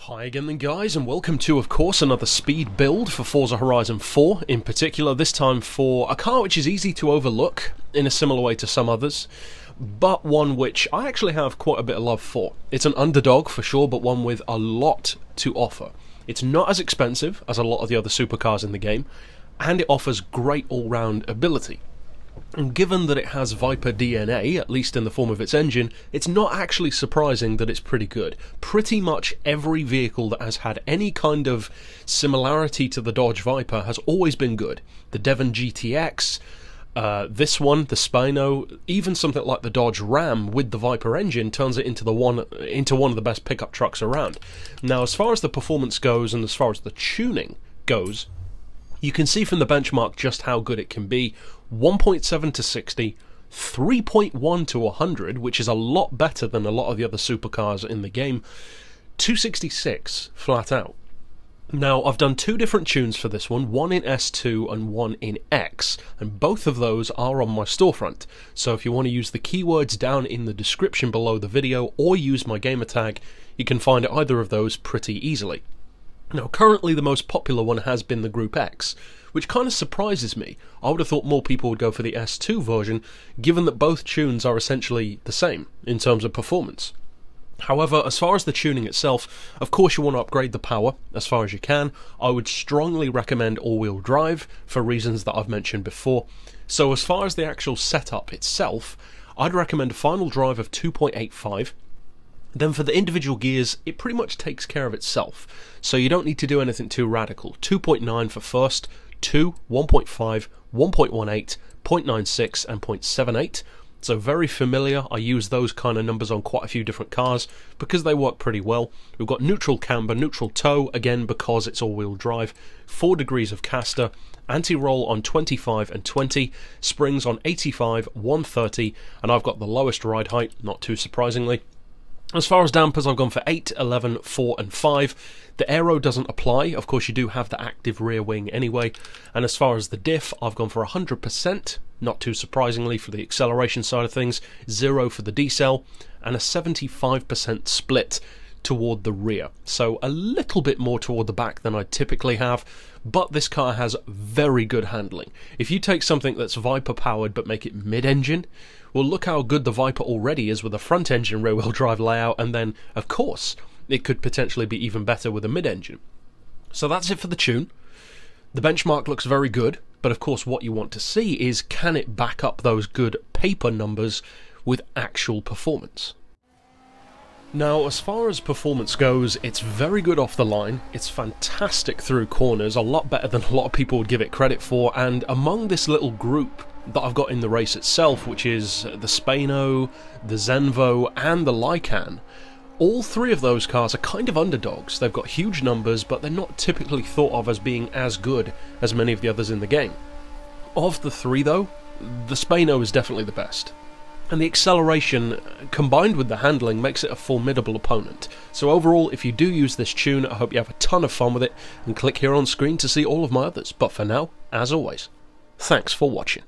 Hi again then guys, and welcome to, of course, another speed build for Forza Horizon 4, in particular this time for a car which is easy to overlook in a similar way to some others, but one which I actually have quite a bit of love for. It's an underdog for sure, but one with a lot to offer. It's not as expensive as a lot of the other supercars in the game, and it offers great all-round ability. And given that it has Viper DNA, at least in the form of its engine, it's not actually surprising that it's pretty good. Pretty much every vehicle that has had any kind of similarity to the Dodge Viper has always been good. The Devon GTX, this one, the Spano, even something like the Dodge Ram with the Viper engine turns it into one of the best pickup trucks around. Now, as far as the performance goes and as far as the tuning goes, you can see from the benchmark just how good it can be. 1.7 to 60, 3.1 to 100, which is a lot better than a lot of the other supercars in the game, 266 flat out. Now, I've done two different tunes for this one in S2 and one in X, and both of those are on my storefront. So if you want to use the keywords down in the description below the video or use my gamer tag, you can find either of those pretty easily. Now, currently the most popular one has been the Group X, which kind of surprises me. I would have thought more people would go for the S2 version, given that both tunes are essentially the same in terms of performance. However, as far as the tuning itself, of course you want to upgrade the power as far as you can. I would strongly recommend all-wheel drive for reasons that I've mentioned before. So as far as the actual setup itself, I'd recommend a final drive of 2.85. Then for the individual gears, it pretty much takes care of itself, so you don't need to do anything too radical. 2.9 for first, 2, 1.5, 1.18, 0.96 and 0.78, so very familiar. I use those kind of numbers on quite a few different cars because they work pretty well. We've got neutral camber, neutral tow, again because it's all-wheel drive, 4 degrees of caster, anti-roll on 25 and 20, springs on 85, 130, and I've got the lowest ride height, not too surprisingly. As far as dampers, I've gone for 8, 11, 4 and 5. The aero doesn't apply, of course you do have the active rear wing anyway. And as far as the diff, I've gone for 100%, not too surprisingly for the acceleration side of things, 0 for the decel, and a 75% split toward the rear. So a little bit more toward the back than I typically have, but this car has very good handling. If you take something that's Viper powered but make it mid-engine, well, look how good the Viper already is with a front-engine rear-wheel drive layout, and then, of course, it could potentially be even better with a mid-engine. So that's it for the tune. The benchmark looks very good, but of course what you want to see is, can it back up those good paper numbers with actual performance? Now, as far as performance goes, it's very good off the line, it's fantastic through corners, a lot better than a lot of people would give it credit for, and among this little group that I've got in the race itself, which is the Spano, the Zenvo, and the Lycan, all three of those cars are kind of underdogs. They've got huge numbers, but they're not typically thought of as being as good as many of the others in the game. Of the three, though, the Spano is definitely the best. And the acceleration, combined with the handling, makes it a formidable opponent. So overall, if you do use this tune, I hope you have a ton of fun with it, and click here on screen to see all of my others. But for now, as always, thanks for watching.